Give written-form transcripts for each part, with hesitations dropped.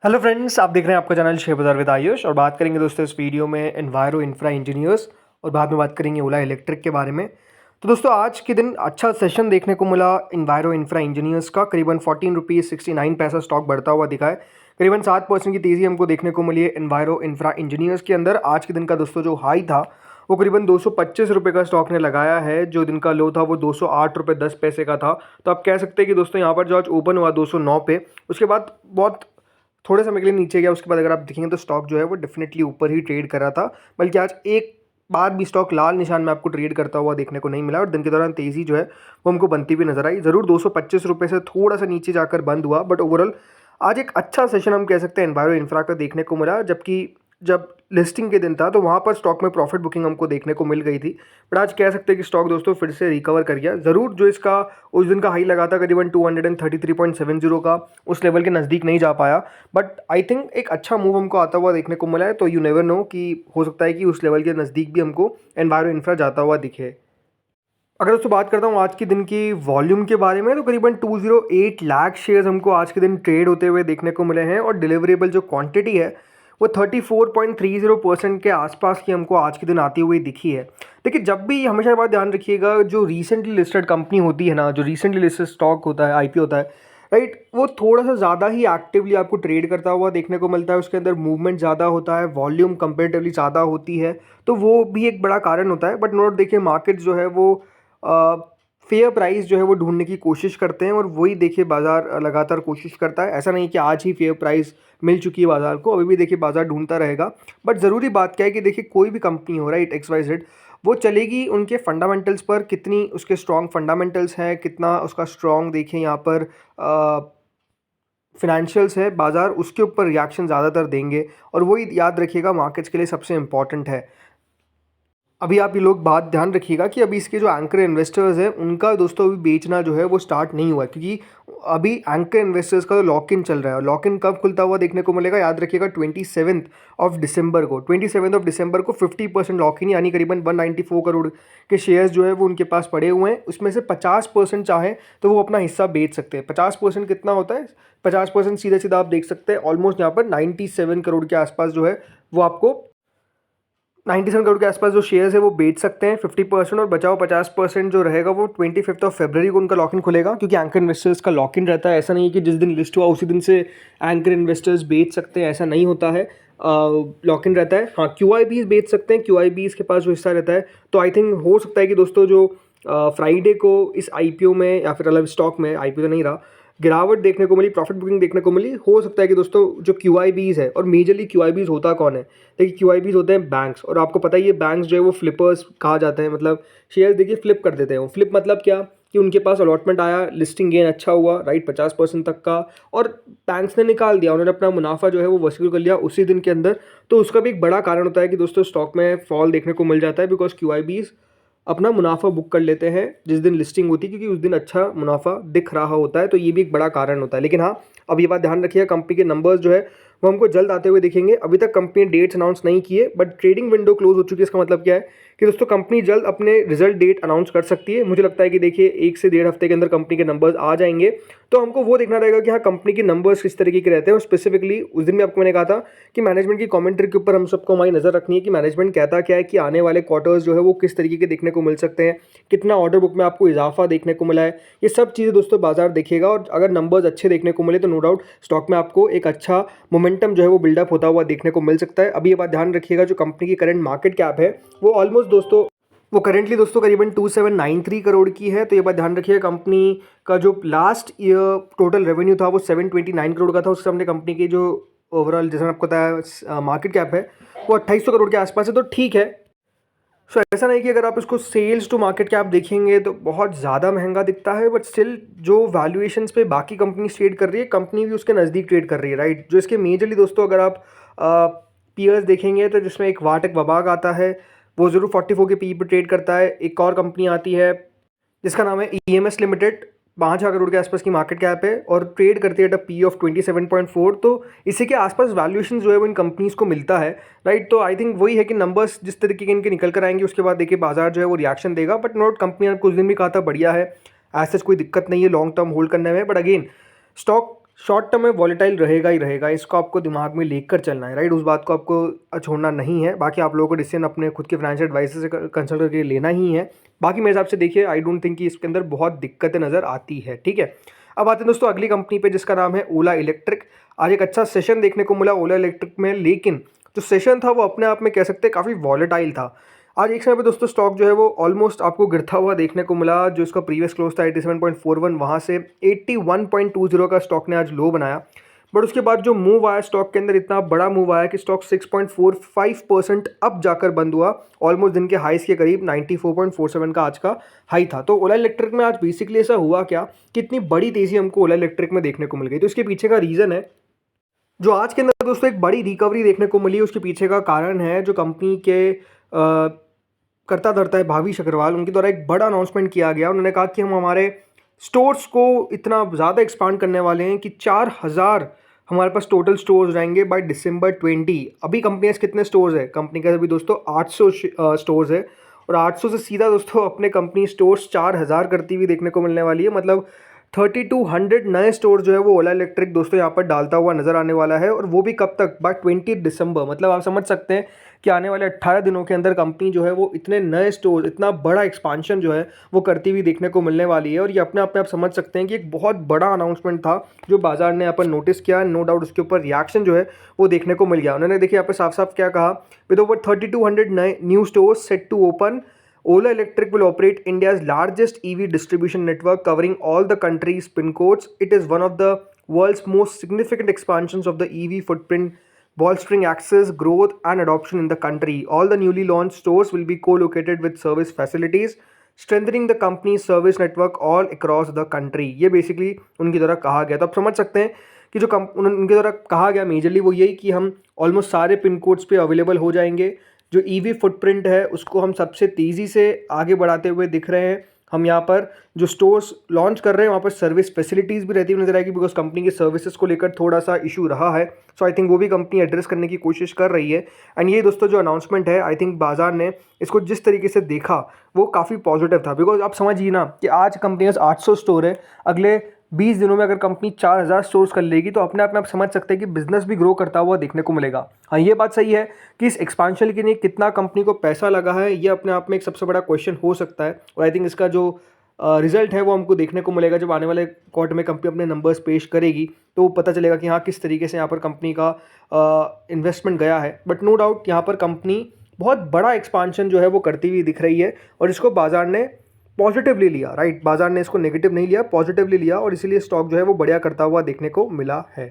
Hello friends, आप देख रहे हैं आपका चैनल शेयर बाजार विद आयुष। और बात करेंगे दोस्तों इस वीडियो में एनवायरो इंफ्रा इंजीनियर्स और बाद में बात करेंगे ओला इलेक्ट्रिक के बारे में। तो दोस्तों आज के दिन अच्छा सेशन देखने को मिला एनवायरो इंफ्रा इंजीनियर्स का। करीबन 14 रुपीज़ 69 पैसा स्टॉक बढ़ता हुआ दिखा है। करीबन 7% की तेज़ी हमको देखने को मिली है एनवायरो इंफ्रा इंजीनियर्स के अंदर। आज के दिन का दोस्तों जो हाई था वो करीबन 225 रुपये का स्टॉक ने लगाया है। जो दिन का लो था वो 208 रुपये 10 पैसे का था। तो आप कह सकते हैं कि दोस्तों यहाँ पर जो आज ओपन हुआ 209 पे, उसके बाद बहुत थोड़े समय के लिए नीचे गया। उसके बाद अगर आप देखेंगे तो स्टॉक जो है वो डेफिनेटली ऊपर ही ट्रेड कर रहा था। बल्कि आज एक बार भी स्टॉक लाल निशान में आपको ट्रेड करता हुआ देखने को नहीं मिला और दिन के दौरान तेज़ी जो है वो हमको बनती हुई नजर आई। ज़रूर 225 रुपये से थोड़ा सा नीचे जाकर बंद हुआ, बट ओवरऑल आज एक अच्छा सेशन हम कह सकते हैं एनवायरो इंफ्रा का देखने को मिला। जबकि जब लिस्टिंग के दिन था तो वहाँ पर स्टॉक में प्रॉफिट बुकिंग हमको देखने को मिल गई थी। बट आज कह सकते हैं कि स्टॉक दोस्तों फिर से रिकवर कर गया। ज़रूर जो इसका उस दिन का हाई लगा था करीबन 233.70 का, उस लेवल के नज़दीक नहीं जा पाया। बट आई थिंक एक अच्छा मूव हमको आता हुआ देखने को मिला है। तो यू नेवर नो कि हो सकता है कि उस लेवल के नज़दीक भी हमको एनवायरो इंफ्रा जाता हुआ दिखे। अगर दोस्तों बात करता हूँ आज के दिन की वॉल्यूम के बारे में, तो करीबन 208 लाख शेयर्स हमको आज के दिन ट्रेड होते हुए देखने को मिले हैं। और डिलीवरेबल जो क्वांटिटी है वो 34.30% के आसपास की हमको आज के दिन आती हुई दिखी है। देखिए, जब भी हमेशा ये बात ध्यान रखिएगा, जो रिसेंटली लिस्टेड कंपनी होती है ना, जो रिसेंटली लिस्टेड स्टॉक होता है, आईपीओ होता है, राइट, वो थोड़ा सा ज़्यादा ही एक्टिवली आपको ट्रेड करता हुआ देखने को मिलता है। उसके अंदर मूवमेंट ज़्यादा होता है, वॉल्यूम कंपेरेटिवली ज़्यादा होती है, तो वो भी एक बड़ा कारण होता है। बट नोट देखिए, मार्केट जो है वो फेयर प्राइस जो है वो ढूंढने की कोशिश करते हैं और वही देखिए बाज़ार लगातार कोशिश करता है। ऐसा नहीं कि आज ही फेयर प्राइस मिल चुकी है बाज़ार को, अभी भी देखिए बाज़ार ढूंढता रहेगा। बट ज़रूरी बात क्या है कि देखिए कोई भी कंपनी हो, राइट, एक्स वाई जेड, वो चलेगी उनके फंडामेंटल्स पर। कितनी उसके स्ट्रॉन्ग फंडामेंटल्स हैं, कितना उसका स्ट्रॉन्ग देखें यहाँ पर फिनेंशियल्स है, बाज़ार उसके ऊपर रिएक्शन ज़्यादातर देंगे। और वही याद रखिएगा मार्केट्स के लिए सबसे इंपॉर्टेंट है। अभी आप ये लोग बात ध्यान रखिएगा कि अभी इसके जो एंकर इन्वेस्टर्स हैं उनका दोस्तों अभी बेचना जो है वो स्टार्ट नहीं हुआ है, क्योंकि अभी एंकर इन्वेस्टर्स का लॉक इन चल रहा है। और लॉक इन कब खुलता हुआ देखने को मिलेगा, याद रखिएगा 27 को 27 को 50% लॉक इन, यानी करीबन 194 करोड़ के शेयर्स जो है वो उनके पास पड़े हुए हैं। उसमें से 50% चाहें तो वो अपना हिस्सा बेच सकते हैं। 50% कितना होता है? 50% सीधा सीधा आप देख सकते हैं ऑलमोस्ट यहाँ पर 97 करोड़ के आसपास जो है वो आपको 97 करोड़ के आसपास जो शेयर्स है वो बेच सकते हैं 50%। और बचाओ 50% जो रहेगा वो 25 फरवरी को उनका लॉक इन खुलेगा, क्योंकि एंकर इन्वेस्टर्स का लॉक इन रहता है। ऐसा नहीं है कि जिस दिन लिस्ट हुआ उसी दिन से एंकर इन्वेस्टर्स बेच सकते हैं, ऐसा नहीं होता है। लॉक इन रहता है। हाँ, QIBs बेच सकते हैं, QIBs के पास जो हिस्सा रहता है। तो आई थिंक हो सकता है कि दोस्तों जो फ्राइडे को इस IPO में या फिर अलग स्टॉक में, IPO तो नहीं रहा, गिरावट देखने को मिली, प्रॉफिट बुकिंग देखने को मिली। हो सकता है कि दोस्तों जो QIBs है, और मेजरली QIBs होता कौन है, देखिए QIBs होते हैं बैंक्स। और आपको पता ही है बैंक्स जो है वो फ्लिपर्स कहा जाते हैं, मतलब शेयर देखिए फ्लिप कर देते हैं। फ्लिप मतलब क्या कि उनके पास अलॉटमेंट आया, लिस्टिंग गेन अच्छा हुआ, राइट, 50% तक का, और बैंक्स ने निकाल दिया, उन्होंने अपना मुनाफा जो है वो वसूल कर लिया उसी दिन के अंदर। तो उसका भी एक बड़ा कारण होता है कि दोस्तों स्टॉक में फॉल देखने को मिल जाता है, बिकॉज QIBs अपना मुनाफा बुक कर लेते हैं जिस दिन लिस्टिंग होती है, क्योंकि उस दिन अच्छा मुनाफा दिख रहा होता है। तो ये भी एक बड़ा कारण होता है। लेकिन हाँ, अब ये बात ध्यान रखिएगा, कंपनी के नंबर्स जो है वो हमको जल्द आते हुए दिखेंगे। अभी तक कंपनी ने डेट्स अनाउंस नहीं किए, बट ट्रेडिंग विंडो क्लोज हो चुकी है। इसका मतलब क्या है कि दोस्तों कंपनी जल्द अपने रिजल्ट डेट अनाउंस कर सकती है। मुझे लगता है कि देखिए 1 से 1.5 हफ्ते के अंदर कंपनी के नंबर्स आ जाएंगे। तो हमको वो देखना रहेगा कि हाँ, कंपनी के नंबर्स किस तरीके के रहते हैं। और स्पेसिफिकली उस दिन भी आपको मैंने कहा था कि मैनेजमेंट की कमेंट्री के ऊपर हम सबको हमारी नज़र रखनी है कि मैनेजमेंट कहता क्या है कि आने वाले क्वार्टर्स जो है वो किस तरीके के देखने को मिल सकते हैं, कितना ऑर्डर बुक में आपको इजाफा देखने को मिला है। ये सब चीज़ें दोस्तों बाजार देखेगा, और अगर नंबर्स अच्छे देखने को मिले तो नो डाउट स्टॉक में आपको एक अच्छा मोमेंटम जो है वो बिल्डअप होता हुआ देखने को मिल सकता है। अभी ये बात ध्यान रखिएगा, जो कंपनी की करंट मार्केट कैप है वो ऑलमोस्ट दोस्तों वो करेंटली दोस्तों करीबन 2793 करोड़ की है। तो ये बात ध्यान रखिए, कंपनी का जो लास्ट ईयर टोटल रेवेन्यू था वो 729 करोड़ का था। उससे हमने कंपनी की जो ओवरऑल, जैसे आपको बताया, मार्केट कैप है वो 2800 करोड़ के आसपास है। तो ठीक है। सो ऐसा नहीं कि अगर आप इसको सेल्स टू मार्केट कैप देखेंगे तो बहुत ज़्यादा महंगा दिखता है, बट स्टिल जो वैल्यूएशंस पे बाकी कंपनी ट्रेड कर रही है, कंपनी भी उसके नज़दीक ट्रेड कर रही है, राइट। जो इसके मेजरली दोस्तों अगर आप पीयर्स देखेंगे तो जिसमें एक वाटक वबाग आता है, वो ज़रूर 44 के पी पे ट्रेड करता है। एक और कंपनी आती है जिसका नाम है EMS लिमिटेड, 5,000 करोड़ के आसपास की मार्केट कैप है और ट्रेड करती है एट अ पी ऑफ 27.4। तो इसी के आसपास वैल्यूएशन जो है वो इन कंपनीज़ को मिलता है, राइट। तो आई थिंक वही है कि नंबर्स जिस तरीके के इनके निकल कर आएंगे उसके बाद देखिए बाजार जो है वो रिएक्शन देगा। बट नोट, कंपनी ने कुछ दिन भी कहा था बढ़िया है, ऐसे कोई दिक्कत नहीं है लॉन्ग टर्म होल्ड करने में। But again stock short term में वॉलेटाइल रहेगा ही रहेगा, इसको आपको दिमाग में लेकर चलना है, राइट। उस बात को आपको छोड़ना नहीं है। बाकी आप लोगों को डिसीजन अपने खुद के फाइनेंशियल एडवाइजर से कंसल्ट करके लेना ही है। बाकी मेरे हिसाब से देखिए, आई डोंट थिंक कि इसके अंदर बहुत दिक्कतें नज़र आती है, ठीक है। अब आते हैं दोस्तों अगली कंपनी पे, जिसका नाम है ओला इलेक्ट्रिक। आज एक अच्छा सेशन देखने को मिला ओला इलेक्ट्रिक में, लेकिन जो सेशन था वो अपने आप में कह सकते हैं काफ़ी वॉलेटाइल था। आज एक समय पे दोस्तों स्टॉक जो है वो ऑलमोस्ट आपको गिरता हुआ देखने को मिला। जो इसका प्रीवियस क्लोज था 87.41, वहाँ से 81.20 का स्टॉक ने आज लो बनाया। बट उसके बाद जो मूव आया स्टॉक के अंदर, इतना बड़ा मूव आया कि स्टॉक 6.45% अप जाकर बंद हुआ, ऑलमोस्ट दिन के हाइस के करीब। 94.47 का आज का हाई था। तो ओला इलेक्ट्रिक में आज बेसिकली ऐसा हुआ क्या कि इतनी बड़ी तेज़ी हमको ओला इलेक्ट्रिक में देखने को मिल गई। तो इसके पीछे का रीज़न है, जो आज के अंदर दोस्तों एक बड़ी रिकवरी देखने को मिली, उसके पीछे का कारण है जो कंपनी के करता धरता है भावेश अग्रवाल, उनके द्वारा एक बड़ा अनाउंसमेंट किया गया। उन्होंने कहा कि हम हमारे स्टोर्स को इतना ज़्यादा एक्सपांड करने वाले हैं कि 4000 हमारे पास टोटल स्टोर्स हो जाएंगे बाय दिसंबर 20। अभी कंपनी के कितने स्टोर्स है? कंपनी के अभी दोस्तों 800 स्टोर्स है, और 800 से सीधा दोस्तों अपने कंपनी स्टोर्स 4000 करती हुई देखने को मिलने वाली है। मतलब 3200 नए स्टोर जो है वो ओला इलेक्ट्रिक दोस्तों यहाँ पर डालता हुआ नजर आने वाला है। और वो भी कब तक? बाय 20 दिसंबर। मतलब आप समझ सकते हैं कि आने वाले 18 दिनों के अंदर कंपनी जो है वो इतने नए स्टोर, इतना बड़ा एक्सपांशन जो है वो करती हुई देखने को मिलने वाली है। और ये अपने आप में आप समझ सकते हैं कि एक बहुत बड़ा अनाउंसमेंट था जो बाजार ने यहाँ पर नोटिस किया। नो डाउट उसके ऊपर रिएक्शन जो है वो देखने को मिल गया। उन्होंने देखिए यहाँ पर साफ साफ क्या कहा, विद ओवर 3200 नए new store set to open, Ola Electric will operate India's largest EV distribution network covering all the country's PIN codes. It is one of the world's most significant expansions of the EV footprint, bolstering access, growth, and adoption in the country. All the newly launched stores will be co-located with service facilities, strengthening the company's service network all across the country. ये basically उनकी द्वारा कहा गया। तो आप समझ सकते हैं कि जो उनके द्वारा कहा गया मेजरली वो यही कि हम ऑलमोस्ट सारे पिन कोड्स पे अवेलेबल हो जाएंगे। जो ईवी फुटप्रिंट है उसको हम सबसे तेज़ी से आगे बढ़ाते हुए दिख रहे हैं। हम यहाँ पर जो स्टोर्स लॉन्च कर रहे हैं वहाँ पर सर्विस फैसिलिटीज़ भी रहती हुई नजर आएगी, बिकॉज कंपनी के सर्विसेज को लेकर थोड़ा सा इशू रहा है। सो आई थिंक वो भी कंपनी एड्रेस करने की कोशिश कर रही है। एंड ये दोस्तों जो अनाउंसमेंट है, आई थिंक बाजार ने इसको जिस तरीके से देखा वो काफ़ी पॉजिटिव था। बिकॉज आप समझिए ना कि आज कंपनी के 800 स्टोर है, अगले 20 दिनों में अगर कंपनी 4000 स्टोर्स कर लेगी तो अपने आप में आप समझ सकते हैं कि बिजनेस भी ग्रो करता हुआ देखने को मिलेगा। हाँ, ये बात सही है कि इस एक्सपांशन के लिए कितना कंपनी को पैसा लगा है, ये अपने आप में एक सबसे बड़ा क्वेश्चन हो सकता है। और आई थिंक इसका जो रिजल्ट है वो हमको देखने को मिलेगा जब आने वाले क्वार्टर में कंपनी अपने नंबर्स पेश करेगी, तो पता चलेगा कि हाँ किस तरीके से यहाँ पर कंपनी का इन्वेस्टमेंट गया है। बट नो डाउट यहाँ पर कंपनी बहुत बड़ा एक्सपांशन जो है वो करती हुई दिख रही है, और इसको बाजार ने पॉजिटिवली लिया, राइट। बाजार ने इसको नेगेटिव नहीं लिया, पॉजिटिवली लिया, और इसीलिए स्टॉक जो है वो बढ़िया करता हुआ देखने को मिला है।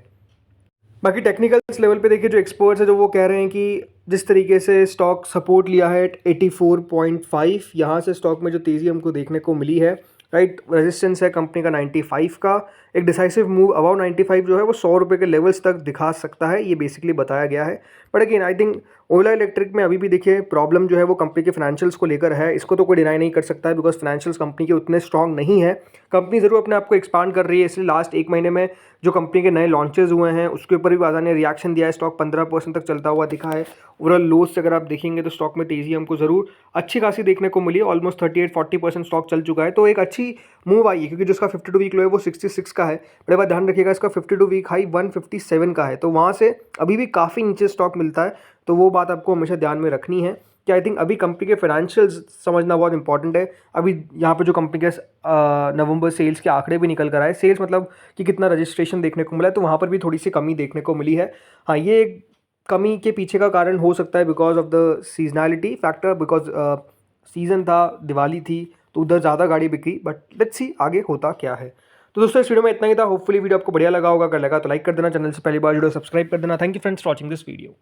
बाकी टेक्निकल्स लेवल पे देखिए, जो एक्सपर्ट्स है जो वो कह रहे हैं कि जिस तरीके से स्टॉक सपोर्ट लिया है 84.5, यहाँ से स्टॉक में जो तेज़ी हमको देखने को मिली है, राइट, रेजिस्टेंस है कंपनी का 95 का। एक डिसाइसिव मूव अबाउ 95 जो है वो 100 रुपये के लेवल्स तक दिखा सकता है, ये बेसिकली बताया गया है। But again I think Ola electric में अभी भी देखिए प्रॉब्लम जो है वो कंपनी के फाइनेंशियल्स को लेकर है। इसको तो कोई डिनाई नहीं कर सकता है, बिकॉज फाइनेंशियल्स कंपनी के उतने स्ट्रॉन्ग नहीं है। कंपनी ज़रूर अपने आप को एक्सपांड कर रही है, इसलिए लास्ट एक महीने में जो कंपनी के नए लॉन्चेस हुए हैं उसके ऊपर भी बाजार ने रिएक्शन दिया है। स्टॉक 15% तक चलता हुआ दिखा है। ओवरऑल लोज से अगर आप देखेंगे तो स्टॉक में तेज़ी हमको ज़रूर अच्छी खासी देखने को मिली है। ऑलमोस्ट 38-40% स्टॉक चल चुका है, तो एक अच्छी मूव आई है, क्योंकि जो इसका 52 वीक लो है वो 66 का है। बड़े बात ध्यान रखिएगा, इसका 52 वीक हाई 157 का है, तो वहाँ से अभी भी काफ़ी नीचे स्टॉक मिलता है। तो वो बात आपको हमेशा ध्यान में रखनी है कि आई थिंक अभी कंपनी के फाइनेंशियल्स समझना बहुत इंपॉर्टेंट है। अभी यहाँ पे जो कंपनी के नवंबर सेल्स के आंकड़े भी निकल कर आए, सेल्स मतलब कि कितना रजिस्ट्रेशन देखने को मिला है, तो वहाँ पर भी थोड़ी सी कमी देखने को मिली है। हाँ, ये एक कमी के पीछे का कारण हो सकता है because of the seasonality factor, because season था, दिवाली थी, तो उधर ज़्यादा गाड़ी बिकी। बट लेट्स सी आगे होता क्या है। तो दोस्तों इस वीडियो में इतना ही था। होपफुली वीडियो आपको बढ़िया लगा होगा। अगर लगा तो लाइक कर देना, चैनल से पहली बार वीडियो सब्सक्राइब कर देना। Thank you friends for watching this video.